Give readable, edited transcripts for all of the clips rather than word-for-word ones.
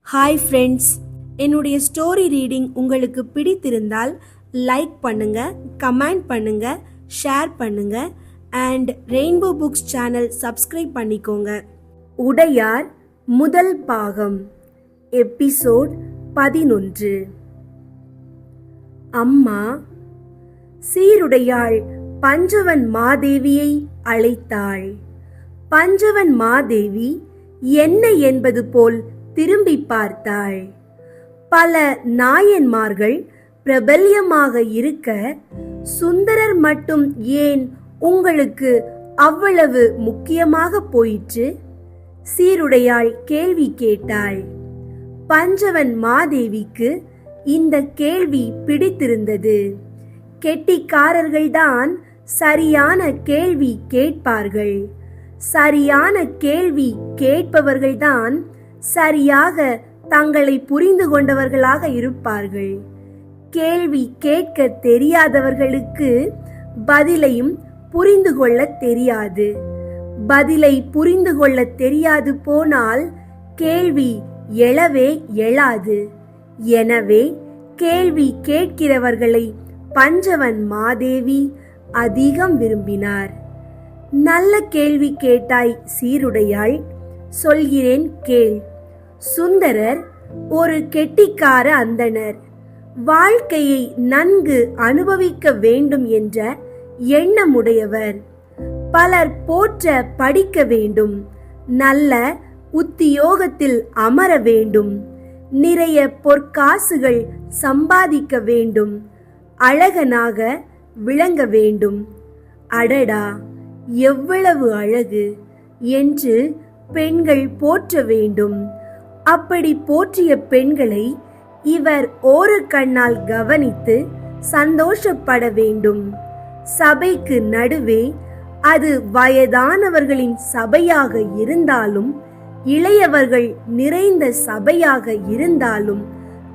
Hi friends, என்னுடைய story reading உங்களுக்கு பிடித்திருந்தால் லைக் பண்ணுங்க, கமெண்ட் பண்ணுங்க, ஷேர் பண்ணுங்க and rainbow books channel subscribe பண்ணிக்கோங்க. உடையார் முதல் பாகம், எபிசோட் 11. அம்மா. சீருடையாள் பஞ்சவன் மாதேவியை அழைத்தாள். பஞ்சவன் மாதேவி என்ன என்பது போல் திரும்பி பார்த்தாள். பல நாயன்மார்கள் பிரபல்யமாக இருக்க சுந்தரர் மட்டும் ஏன் உங்களுக்கு அவ்வளவு முக்கியமாக போயிற்று? சீருடையாள் கேள்வி கேட்டாள். பஞ்சவன் மாதேவிக்கு இந்த கேள்வி பிடித்திருந்தது. கெட்டிக்காரர்கள்தான் சரியான கேள்வி கேட்பார்கள். சரியான கேள்வி கேட்பவர்கள்தான் சரியாக தங்களை புரிந்து கொண்டவர்களாக இருப்பார்கள். கேள்வி கேட்க தெரியாதவர்களுக்கு பதிலையும் புரிந்து கொள்ள தெரியாது. பதிலை புரிந்து கொள்ள தெரியாது போனால் கேள்வி எழவே எழாது. எனவே கேள்வி கேட்கிறவர்களை பஞ்சவன் மாதேவி அதிகம் விரும்பினார். நல்ல கேள்வி கேட்டாய் சீருடையாள், சொல்கிறேன் கேள். சுந்தரர் ஒரு கெட்டிக்கார அந்தணர். வாழ்க்கையை நன்கு அனுபவிக்க வேண்டும் என்ற எண்ணமுடையவர். பலர் போற்ற படிக்க வேண்டும், நல்ல உத்தியோகத்தில் அமர வேண்டும், நிறைய பொற்காசுகள் சம்பாதிக்க வேண்டும், அழகனாக விளங்க வேண்டும். அடடா, எவ்வளவு அழகு என்று பெண்கள் போற்ற வேண்டும். அப்படி போற்றிய பெண்களை இவர் ஒரு கண்ணால் கவனித்து சந்தோஷப்பட வேண்டும். சபைக்கு நடுவே, அது வயதானவர்களின் சபையாக இருந்தாலும் இளையவர்கள் நிறைந்த சபையாக இருந்தாலும்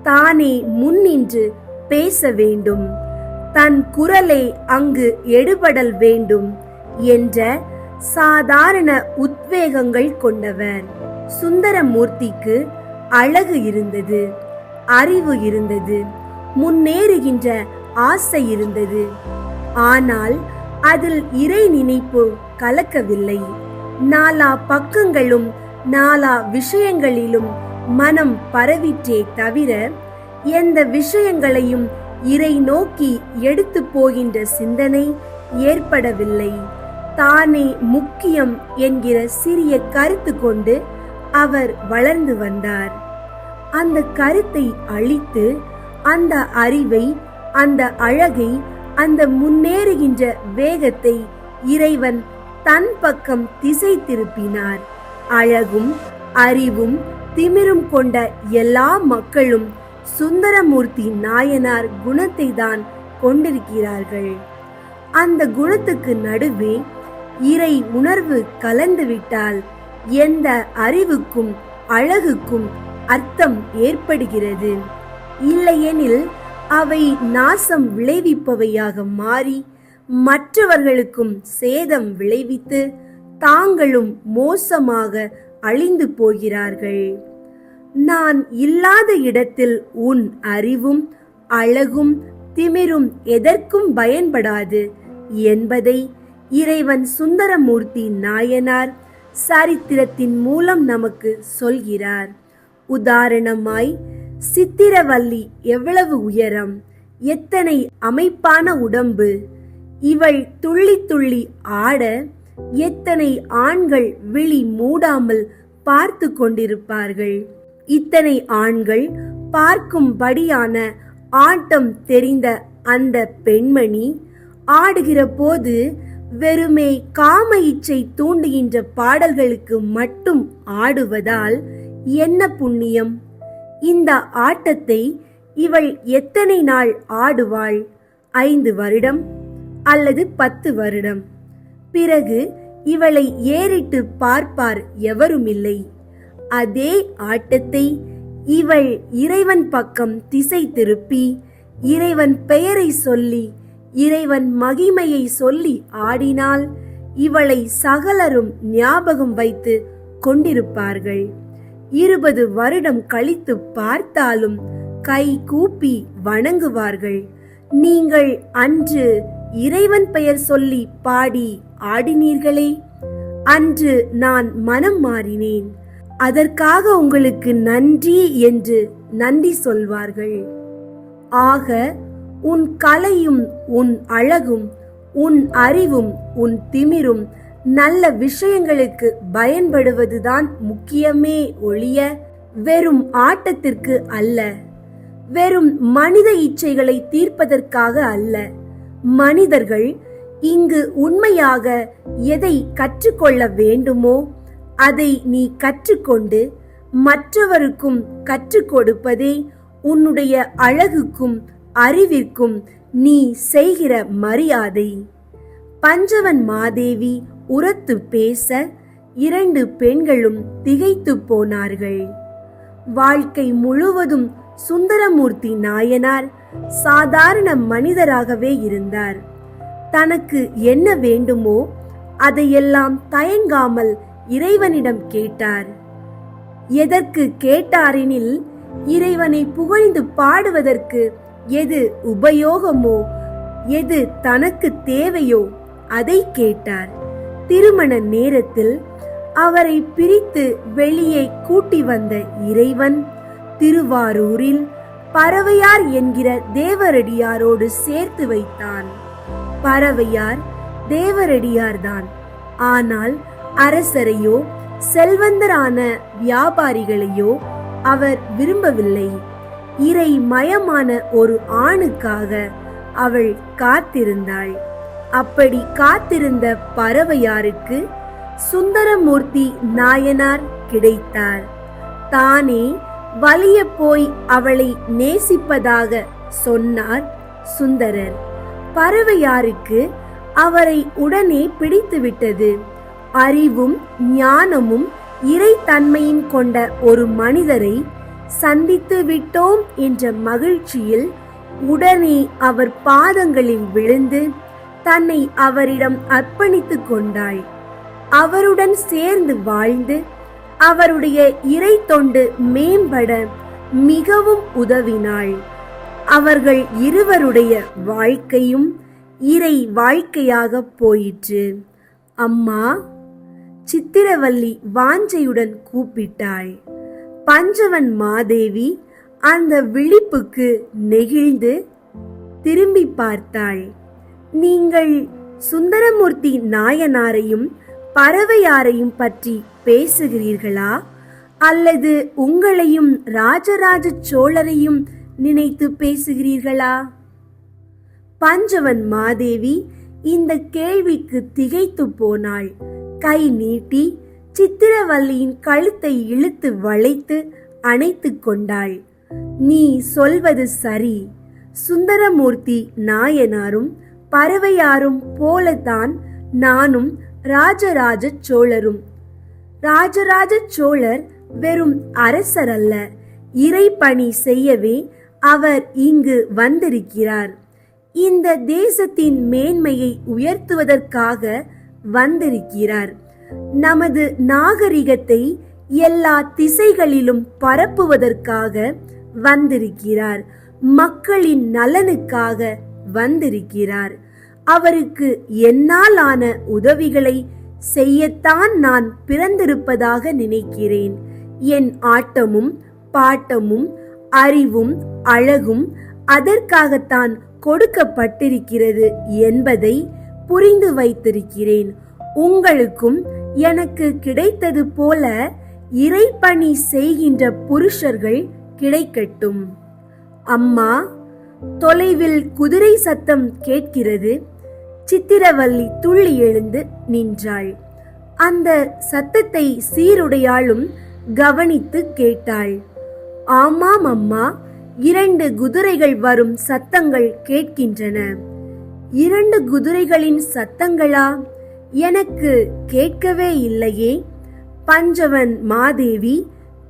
தானே முன்னின்று பேச வேண்டும். தன் குரலே அங்கு எடுபடல் வேண்டும் என்ற சாதாரண உத்வேகங்கள் கொண்டவர். சுந்தரமூர்த்திக்கு அழகு இருந்தது, அறிவு இருந்தது, முன்னேறுகின்ற ஆசை இருந்தது. ஆனால் அதில் இறை நினைப்பு கலக்கவில்லை. நாலா பக்கங்களும் நாலா விஷயங்களிலும் மனம் பரவிற்றே தவிர எந்த விஷயங்களையும் இறை நோக்கி எடுத்து போகின்ற சிந்தனை ஏற்படவில்லை. தானே முக்கியம் என்கிற சிறிய கருத்து கொண்டு அவர் வளர்ந்து வந்தார். அந்த கருத்தை அழித்து, அந்த அறிவை, அந்த அழகை, அந்த முன்னேறுகின்ற வேகத்தை இறைவன் தன் பக்கம் திசை திருப்பினார். அழகும் அறிவும் திமிரும் கொண்ட எல்லா மக்களும் சுந்தரமூர்த்தி நாயனார் குணத்தை தான் கொண்டிருக்கிறார்கள். அந்த குணத்துக்கு நடுவே இறை உணர்வு கலந்துவிட்டால் எந்த அறிவுக்கும் அழகுக்கும் அர்த்தம் ஏற்படுகிறது. இல்லையெனில் அவை நாசம் விளைவிப்பவையாக மாறி மற்றவர்களுக்கும் சேதம் விளைவித்து தாங்களும் மோசமாக அழிந்து போகிறார்கள். நான் இல்லாத இடத்தில் உன் அறிவும் அழகும் திமிரும் எதற்கும் பயன்படாது என்பதை இறைவன் சுந்தரமூர்த்தி நாயனார் சரித்திரத்தின் மூலம் நமக்கு சொல்கிறார். உதாரணமாய், சித்திரவல்லி எவ்வளவு உயரம், எத்தனை அமைப்பான உடம்பு, இவள் துள்ளி துள்ளி ஆட எத்தனை ஆண்கள் விழி மூடாமல் பார்த்து கொண்டிருப்பார்கள். இத்தனை ஆண்கள் பார்க்கும்படியான ஆட்டம் தெரிந்த அந்த பெண்மணி ஆடுகிற போது வெறுமே காம இச்சை தூண்டுகின்ற பாடல்களுக்கு மட்டும் ஆடுவதால் என்ன புண்ணியம்? இந்த ஆட்டத்தை இவள் எத்தனை நாள் ஆடுவாள்? 5 வருடம் அல்லது 10 வருடம். பிறகு இவளை ஏறிட்டு பார்ப்பார் எவருமில்லை. அதே ஆட்டத்தை இவள் இறைவன் பக்கம் திசை திருப்பி இறைவன் பெயரை சொல்லி இறைவன் மகிமையை சொல்லி ஆடினால் இவளை சகலரும் ஞாபகம் வைத்து கொண்டிருப்பார்கள். 20 வருடம் கழித்து பார்த்தாலும் கை கூப்பி வணங்குவார்கள். நீங்கள் அன்று இறைவன் பெயர் சொல்லி பாடி ஆடினீர்களே, அன்று நான் மனம் மாறினேன், அதற்காக உங்களுக்கு நன்றி என்று நன்றி சொல்வார்கள். ஆக உன் கலையும் உன் அழகும் உன் அறிவும் உன் திமிரும் நல்ல விஷயங்களுக்கு பயன்படுவதுதான் முக்கியமே ஒழிய வெறும் ஆட்டத்திற்கு அல்ல, வெறும் மனித இச்சைகளை தீர்ப்பதற்காக அல்ல. மனிதர்கள் இங்கு உண்மையாக எதை கற்றுக்கொள்ள வேண்டுமோ அதை நீ கற்றுக்கொண்டு மற்றவருக்கும் கற்றுக் கொடுப்பதே உன்னுடைய அழகுக்கும் அறிவிற்கும் நீ செய்கிற மரியாதை. பஞ்சவன் மாதேவி உரத்து பேச 2 பெண்களும் திகைத்து போனார்கள். வாழ்க்கை முழுவதும் சுந்தரமூர்த்தி நாயனார் சாதாரண மனிதராகவே இருந்தார். தனக்கு என்ன வேண்டுமோ அதையெல்லாம் தயங்காமல் இறைவனிடம் கேட்டார். எதற்கு கேட்டாரெனில், இறைவனை புகழ்ந்து பாடுவதற்கு எது உபயோகமோ, எது தனக்கு தேவையோ அதை கேட்டார். திருமண நேரத்தில் அவரை பிரித்து வெளியே கூட்டி வந்த இறைவன் திருவாரூரில் பறவையார் என்கிற தேவரடியாரோடு சேர்த்து வைத்தான். பறவையார் தேவரடியார்தான், ஆனால் அரசரையோ செல்வந்தரான வியாபாரிகளையோ அவர் விரும்பவில்லை. இறை மயமான ஒரு ஆணுக்காக அவள் காத்திருந்தாள். அப்படி காத்திருந்த பறவையாருக்கு சுந்தரமூர்த்தி நாயனார் கிடைத்தார். தானே வலிய போய் அவளை நேசிப்பதாக சொன்னார் சுந்தரர். பறவையாருக்கு அவரை உடனே பிடித்துவிட்டது. அறிவும் ஞானமும் இறைத்தன்மையும் கொண்ட ஒரு மனிதரை சந்தித்து விட்டோம் என்ற மகிழ்ச்சியில் உடனே அவர் பாதங்களில் விழுந்து தன்னை அவரிடம் அர்ப்பணித்துக் கொண்டாள். அவருடன் சேர்ந்து வாழ்ந்து அவருடைய இறை தொண்டு மேம்பட மிகவும் உதவினாள். அவர்கள் இருவருடைய வாழ்க்கையும் இறை வாழ்க்கையாக போயிற்று. அம்மா, சித்திரவல்லி வாஞ்சையுடன் கூப்பிட்டாள். பஞ்சவன் மாதேவி அந்த விழிப்புக்கு நெகிழ்ந்து திரும்பி பார்த்தாள். நீங்கள் சுந்தரமூர்த்தி நாயனாரையும் பறவையாரையும் பற்றி பேசுகிறீர்களா, அல்லது உங்களையும் ராஜராஜ சோழரையும் நினைத்து பேசுகிறீர்களா? பஞ்சவன் மாதேவி இந்த கேள்விக்கு திகைத்து போனாள். கை நீட்டி சித்திரவல்லியின் கழுத்தை இழுத்து வளைத்து அணைத்து கொண்டாள். நீ சொல்வது சரி, சுந்தரமூர்த்தி நாயனாரும் பறவையாரும் போலத்தான் நானும் ராஜராஜ சோழரும். ராஜராஜ சோழர் வெறும் அரசர் அல்ல, இறைப்பணி செய்யவே அவர் இங்கு வந்திருக்கிறார். இந்த தேசத்தின் மேன்மையை உயர்த்துவதற்காக வந்திருக்கிறார். நமது நாகரிகத்தை எல்லா திசைகளிலும் பரப்புவதற்காக வந்திருக்கிறார். மக்களின் நலனுக்காக வந்திருக்கிறார். அவருக்கு என்னாலான உதவிகளை செய்யத்தான் நான் பிறந்திருப்பதாக நினைக்கிறேன். என் ஆட்டமும் பாட்டமும் அறிவும் அழகும் அதற்காகத்தான் கொடுக்கப்பட்டிருக்கிறது என்பதை புரிந்து வைத்திருக்கிறேன். உங்களுக்கும் எனக்கு கிடைத்தது போல இறைப்பணி செய்கின்ற புருஷர்கள் கிடைக்கட்டும். அம்மா, தொலைவில் குதிரை சத்தம் கேட்கிறது. சித்திரவல்லி துள்ளி எழுந்து நின்றாள். அந்த சத்தத்தை சீருடையாலும் கவனித்து கேட்டாள். ஆமாம் அம்மா, 2 குதிரைகள் வரும் சத்தங்கள் கேட்கின்றன. 2 குதிரைகளின் சத்தங்களா? எனக்கு கேட்கவே இல்லையே. பஞ்சவன் மாதேவி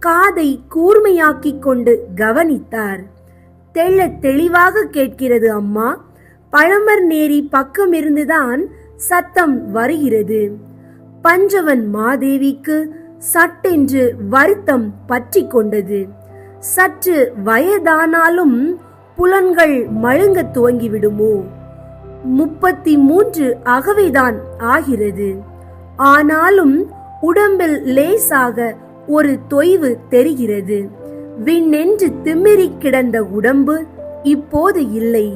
காதை கூர்மையாக்கிக் கொண்டு கவனித்தார். தெளிவாக கேட்கிறது அம்மா. பழமர்நேரி பக்கம் இருந்துதான் சத்தம் வருகிறது. பஞ்சவன் மாதேவிக்கு சட்டென்று வருத்தம் பற்றி கொண்டது. சற்று வயதானாலும் புலன்கள் மழுங்க துவங்கிவிடுமோ? 33 அகவைதான் ஆகிறது. ஆனாலும் உடம்பில் லேசாக ஒரு தொய்வு தெரிகிறது. விண்ணென்று திமிரி கிடந்த உடம்பு இப்போது இல்லை.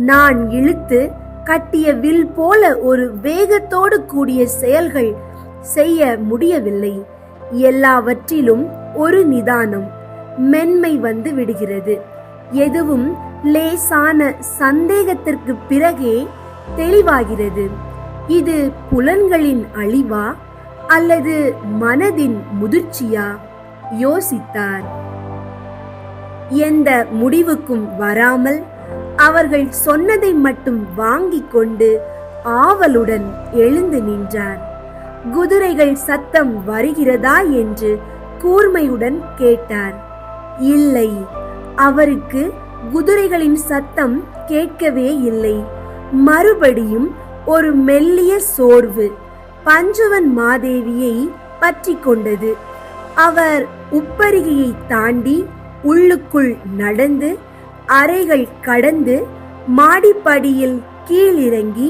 நான் இழுத்து கட்டிய வில் போல ஒரு வேகத்தோடு கூடிய செயல்கள் செய்ய முடியவில்லை. எல்லாவற்றிலும் ஒரு நிதானம், மென்மை வந்து விடுகிறது. எதுவும் லேசான சந்தேகத்திற்கு பிறகே தெளிவாகிறது. இது புலன்களின் அழிவா அல்லது மனதின் முதிர்ச்சியா? யோசித்தார். எந்த முடிவுக்கும் வராமல் அவர்கள் சொன்னதை மட்டும் வாங்கிக் கொண்டு ஆவலுடன் எழுந்து நின்றார். குதிரைகள் சத்தம் வருகிறதா என்று கூர்மையுடன் கேட்டார். இல்லை, அவருக்கு குதிரைகளின் சத்தம் கேட்கவே இல்லை. மறுபடியும் ஒரு மெல்லிய சோர்வு பஞ்சவன் மாதேவியை பற்றி கொண்டது. அவர் உப்பரிகையை தாண்டி உள்ளுக்குள் நடந்து அறைகள் கடந்து மாடிப்படியில் கீழிறங்கி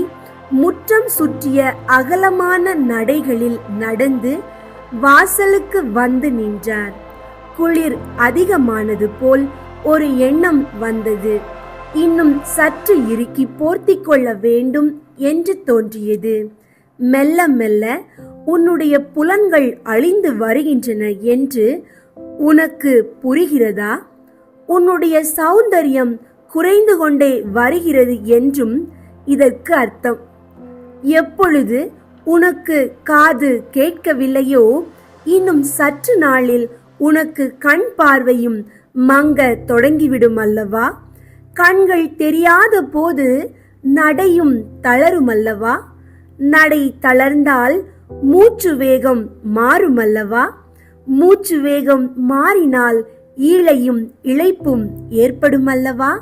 முற்றம் சுற்றிய அகலமான நடைகளில் நடந்து வாசலுக்கு வந்து நின்றார். குளிர் அதிகமானது போல் ஒரு எண்ணம் வந்தது. இன்னும் சற்று இறுக்கி போர்த்திக் கொள்ள வேண்டும் என்று தோன்றியது. மெல்ல மெல்ல உன்னுடைய புலன்கள் அழிந்து வருகின்றன என்று உனக்கு புரிகிறதா? உன்னுடைய சௌந்தரியம் குறைந்து கொண்டே வருகிறது என்றும் இதற்கு அர்த்தம். எப்பொழுது உனக்கு காது கேட்கவில்லையோ, இன்னும் சற்று நாளில் உனக்கு கண் பார்வையும் மங்க தொடங்கிவிடும் அல்லவா? கண்கள் தெரியாத போது நடையும் தளருமல்லவா? நடை தளர்ந்தால் மூச்சு வேகம் மாறுமல்லவா? மூச்சு வேகம் மாறினால் ஈழையும் இளைப்பும் ஏற்படுமல்லவா?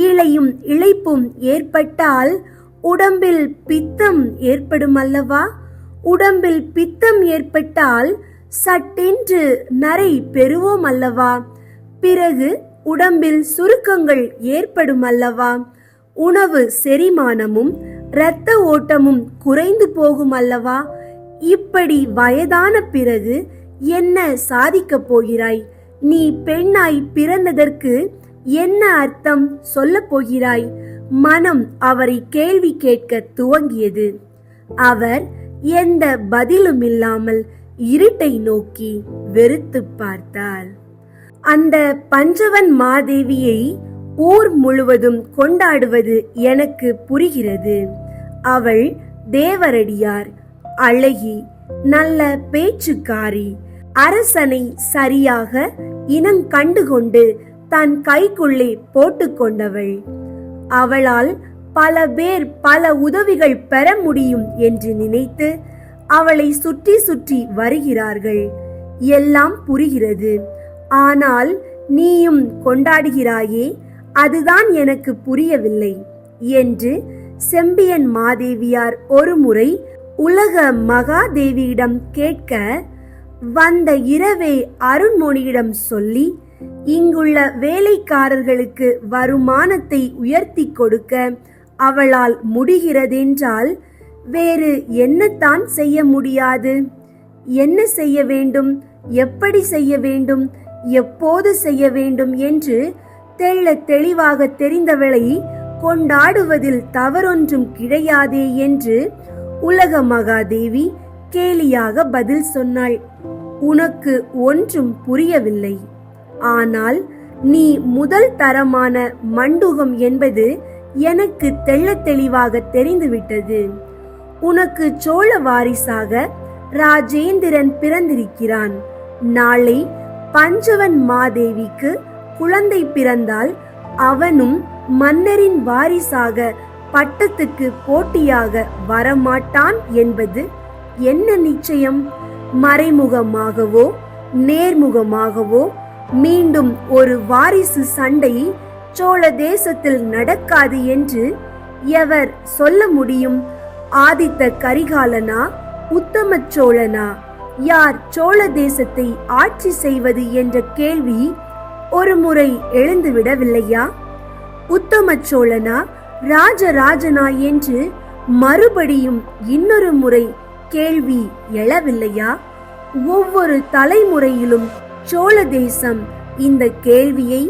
ஈழையும் இளைப்பும் ஏற்பட்டால் உடம்பில் பித்தம் ஏற்படுமல்லவா? உடம்பில் பித்தம் ஏற்பட்டால் சட்டென்று நரை பெறுவோம் அல்லவா? பிறகு உடம்பில் சுருக்கங்கள் ஏற்படும் அல்லவா? உணவு செரிமானமும் இரத்த ஓட்டமும் குறைந்து போகும் அல்லவா? இப்படி வயதான பிறகு என்ன சாதிக்கப் போகிறாய்? நீ பெண்ணாய் பிறந்ததற்கு என்ன அர்த்தம் சொல்ல போகிறாய்? மனம் அவரை கேள்வி கேட்க துவங்கியது. அவர் எந்த பதிலும் இல்லாமல் இருட்டை நோக்கி வெறுத்து பார்த்தார். அந்த பஞ்சவன் மாதேவியை ஊர் முழுவதும் கொண்டாடுவது எனக்கு புரிகிறது. அவள் தேவரடியார், அழகி, நல்ல பேச்சுக்காரி, அரசனை சரியாக இனம் கண்டுகொண்டு தன் கைக்குள்ளே போட்டுக்கொண்டவள். அவளால் பல பேர் பல உதவிகள் பெற முடியும் என்று நினைத்து அவளை சுற்றி சுற்றி வருகிறார்கள். எல்லாம் புரிகிறது. ஆனால் நீயும் கொண்டாடுகிறாயே, அதுதான் எனக்கு புரியவில்லை என்று செம்பியன் மாதேவியார் ஒருமுறை உலக மகாதேவியிடம் கேட்க, வந்த இரவே அருண்மொழியிடம் சொல்லி இங்குள்ள வேலைக்காரர்களுக்கு வருமானத்தை உயர்த்தி கொடுக்க அவளால் முடிகிறதென்றால் வேறு என்னத்தான் செய்ய முடியாது? என்ன செய்ய வேண்டும், எப்படி செய்ய வேண்டும், எப்போது செய்ய வேண்டும் என்று தெள்ள தெளிவாக தெரிந்தவளை கொண்டாடுவதில் தவறொன்றும் கிடையாதே என்று உலக மகாதேவி கேலியாக பதில் சொன்னாள். உனக்கு ஒன்றும் புரியவில்லை. ஆனால் நீ முதல் தரமான மண்டுகம் என்பது எனக்கு தெள்ள தெளிவாக தெரிந்துவிட்டது. உனக்கு சோழ வாரிசாக ராஜேந்திரன் பிறந்திருக்கிறான். நாளை பஞ்சவன் மாதேவிக்கு குழந்தை பிறந்தால் அவனும் மன்னரின் வாரிசாக பட்டத்துக்கு போட்டியாக வரமாட்டான் என்பது என்ன நிச்சயம்? மறைமுகமாகவோ நேர்முகமாகவோ மீண்டும் ஒரு வாரிசு சண்டை சோழ தேசத்தில் நடக்காது என்று எவர் சொல்ல முடியும்? ஆதித்த கரிகாலனா, உத்தம சோழனா, யார் சோழ தேசத்தை ஆட்சி செய்வது என்ற கேள்வி ஒரு முறை எழுந்துவிடவில்லையா? உத்தம சோழனா ராஜராஜனா என்று மறுபடியும் இன்னொரு முறை கேள்வி எழவில்லையா? ஒவ்வொரு தலைமுறையிலும் சோழ தேசம் இந்த கேள்வியை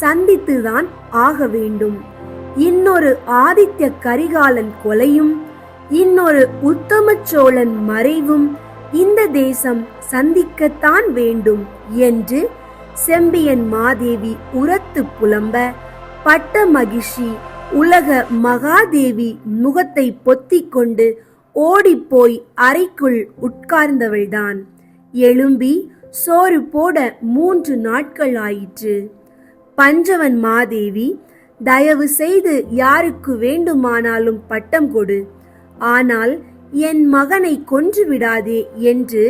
சந்தித்துதான் ஆக வேண்டும். இன்னொரு ஆதித்ய கரிகாலன் கொலையும் இன்னொரு உத்தம சோழன் மறைவும் இந்த தேசம் சந்திக்கத்தான் வேண்டும் என்று செம்பியன் மாதேவி உரத்து புலம்ப, பட்ட மகிழ்ச்சி உலக மகாதேவி முகத்தை பொத்திக் கொண்டு ஓடிப்போய் அறைக்குள் உட்கார்ந்தவள்தான். எழும்பி சோறு போட 3 நாட்கள் ஆயிற்று. பஞ்சவன் மாதேவி, தயவு செய்து யாருக்கு வேண்டுமானாலும் பட்டம் கொடு, ஆனால் என் மகனை கொன்று விடாதே என்று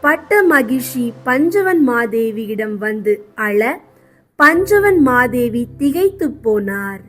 பட்ட மகிழ்ச்சி பஞ்சவன் மாதேவியிடம் வந்து அழ, பஞ்சவன் மாதேவி திகைத்து போனார்.